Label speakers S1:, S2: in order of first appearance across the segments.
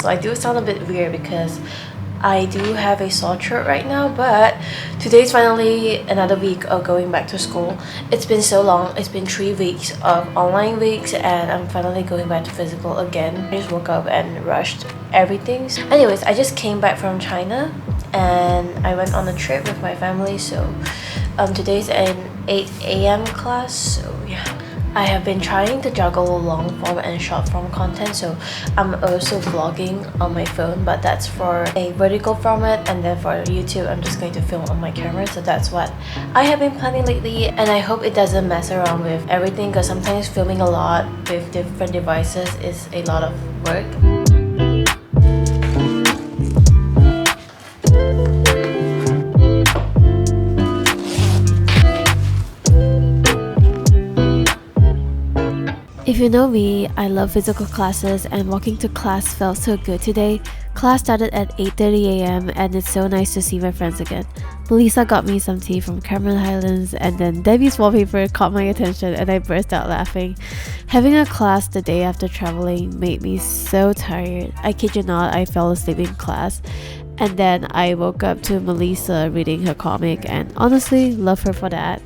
S1: So I do sound a bit weird because I do have a sore throat right now, but today's finally another week of going back to school. It's been so long. It's been 3 weeks of online weeks and I'm finally going back to physical again. I just woke up and rushed everything. Anyways, I just came back from China and I went on a trip with my family. So today's an 8 a.m. class, so yeah. I have been trying to juggle long form and short form content, so I'm also vlogging on my phone, but that's for a vertical format, and then for YouTube I'm just going to film on my camera. So that's what I have been planning lately, and I hope it doesn't mess around with everything because sometimes filming a lot with different devices is a lot of work. If you know me, I love physical classes and walking to class felt so good today. Class started at 8:30 a.m. and it's so nice to see my friends again. Melissa got me some tea from Cameron Highlands and then Debbie's wallpaper caught my attention and I burst out laughing. Having a class the day after traveling made me so tired. I kid you not, I fell asleep in class. And then I woke up to Melissa reading her comic and honestly love her for that.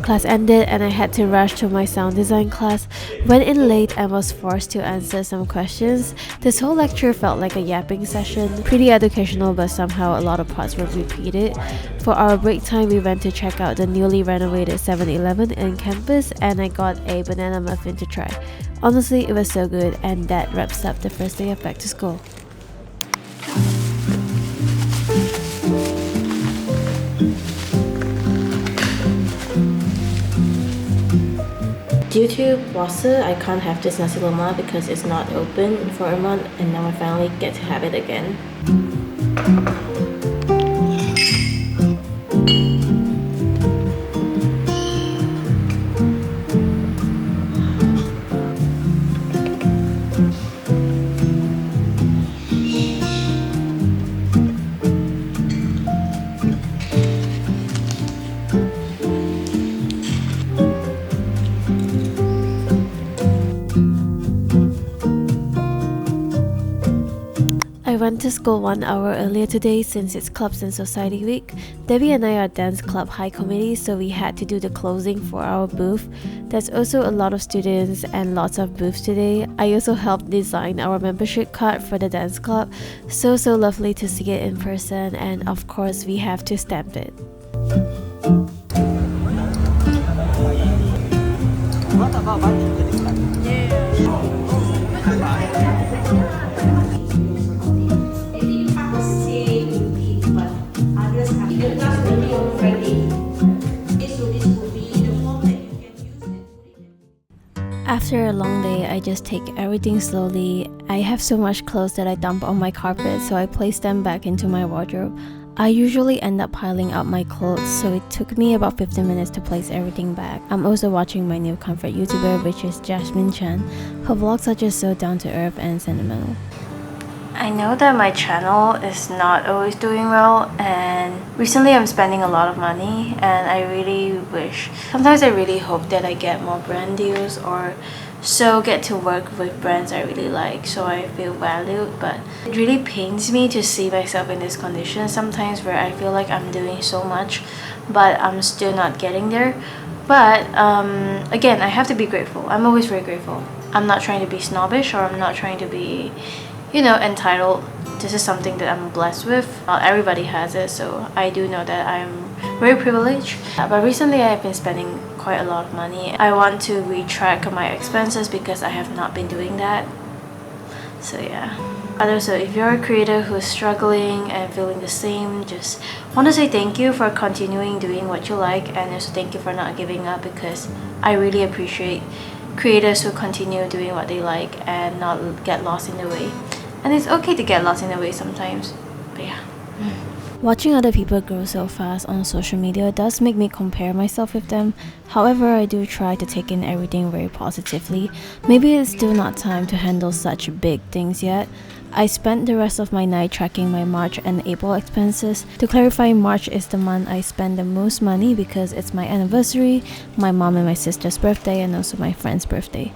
S1: Class ended and I had to rush to my sound design class. Went in late and was forced to answer some questions. This whole lecture felt like a yapping session, pretty educational but somehow a lot of parts were repeated. For our break time we went to check out the newly renovated 7-Eleven in campus and I got a banana muffin to try. Honestly, it was so good, and that wraps up the first day of back to school. Due to puasa, I can't have this nasi lemak because it's not open for a month, and now I finally get to have it again. I went to school 1 hour earlier today since it's Clubs and Society Week. Debbie and I are Dance Club High Committee, so we had to do the closing for our booth. There's also a lot of students and lots of booths today. I also helped design our membership card for the dance club. So lovely to see it in person, and of course we have to stamp it. After a long day, I just take everything slowly. I have so much clothes that I dump on my carpet, so I place them back into my wardrobe. I usually end up piling up my clothes, so it took me about 15 minutes to place everything back. I'm also watching my new comfort YouTuber, which is Jasmine Chan. Her vlogs are just so down to earth and sentimental. I know that my channel is not always doing well, and recently I'm spending a lot of money, and I really wish, sometimes I really hope that I get more brand deals or so get to work with brands I really like so I feel valued. But it really pains me to see myself in this condition sometimes where I feel like I'm doing so much but I'm still not getting there. But again, I have to be grateful. I'm always very grateful. I'm not trying to be snobbish or I'm not trying to be, you know, entitled. This is something that I'm blessed with. Not everybody has it, so I do know that I'm very privileged. But recently I've been spending quite a lot of money. I want to retrack my expenses because I have not been doing that. So yeah. But also, if you're a creator who's struggling and feeling the same, just want to say thank you for continuing doing what you like, and also thank you for not giving up, because I really appreciate creators who continue doing what they like and not get lost in the way. And it's okay to get lost in the way sometimes, but yeah. Watching other people grow so fast on social media does make me compare myself with them. However, I do try to take in everything very positively. Maybe it's still not time to handle such big things yet. I spent the rest of my night tracking my March and April expenses. To clarify, March is the month I spend the most money because it's my anniversary, my mom and my sister's birthday, and also my friend's birthday.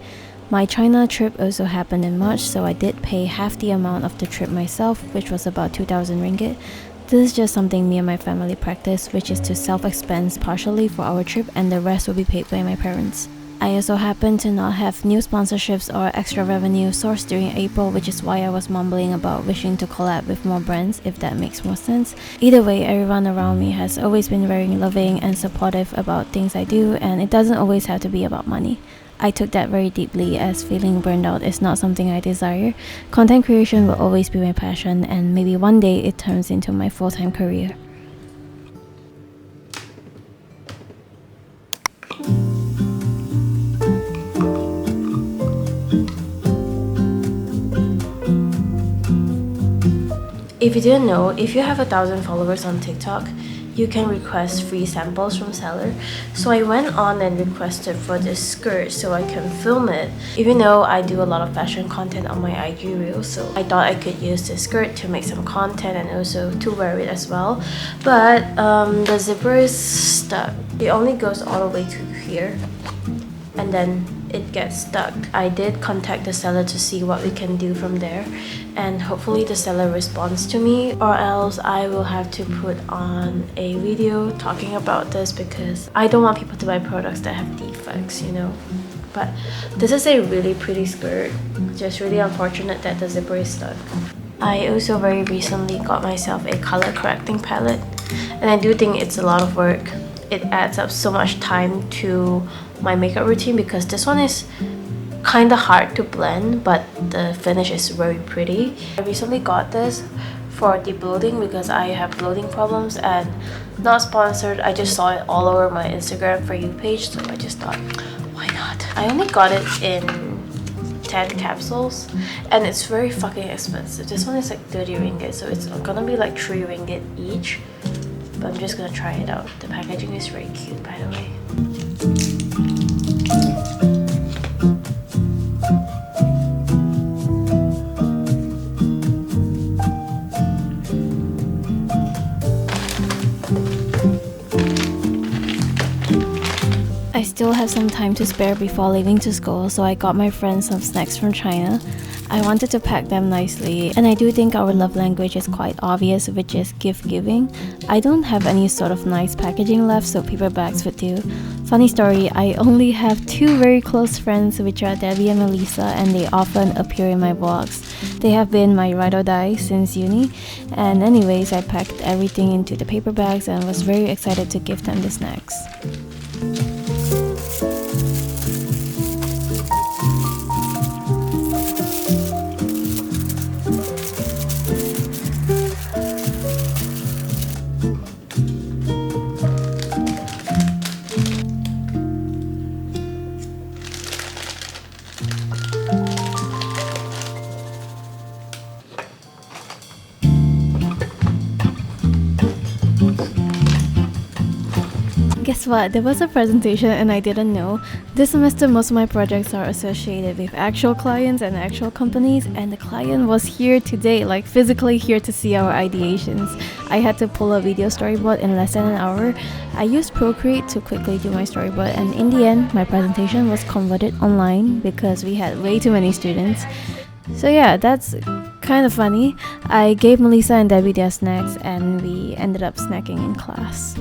S1: My China trip also happened in March, so I did pay half the amount of the trip myself, which was about 2,000 ringgit. This is just something me and my family practice, which is to self-expense partially for our trip and the rest will be paid by my parents. I also happen to not have new sponsorships or extra revenue sourced during April, which is why I was mumbling about wishing to collab with more brands, if that makes more sense. Either way, everyone around me has always been very loving and supportive about things I do, and it doesn't always have to be about money. I took that very deeply, as feeling burned out is not something I desire. Content creation will always be my passion, and maybe one day it turns into my full-time career. If you didn't know, if you have 1,000 followers on TikTok, you can request free samples from seller. So I went on and requested for this skirt so I can film it. Even though I do a lot of fashion content on my IG reels, so I thought I could use this skirt to make some content and also to wear it as well. But the zipper is stuck. It only goes all the way to here and then it gets stuck. I did contact the seller to see what we can do from there, and hopefully the seller responds to me, or else I will have to put on a video talking about this because I don't want people to buy products that have defects, you know. But this is a really pretty skirt, just really unfortunate that the zipper is stuck. I also very recently got myself a color correcting palette, and I do think it's a lot of work. It adds up so much time to my makeup routine because this one is kind of hard to blend, but the finish is very pretty. I recently got this for debloating because I have bloating problems, and not sponsored, I just saw it all over my Instagram For You page, so I just thought, why not? I only got it in 10 capsules and it's very fucking expensive. This one is like 30 ringgit, so it's gonna be like 3 ringgit each, but I'm just gonna try it out. The packaging is very cute, by the way. I still have some time to spare before leaving to school, so I got my friends some snacks from China. I wanted to pack them nicely, and I do think our love language is quite obvious, which is gift giving. I don't have any sort of nice packaging left, so paper bags would do. Funny story, I only have 2 very close friends, which are Debbie and Melissa, and they often appear in my vlogs. They have been my ride or die since uni, and anyways, I packed everything into the paper bags and was very excited to give them the snacks. Guess what? There was a presentation and I didn't know. This semester most of my projects are associated with actual clients and actual companies, and the client was here today, like physically here to see our ideations. I had to pull a video storyboard in less than an hour. I used Procreate to quickly do my storyboard, and in the end my presentation was converted online because we had way too many students. So yeah, that's kind of funny. I gave Melissa and Debbie their snacks and we ended up snacking in class.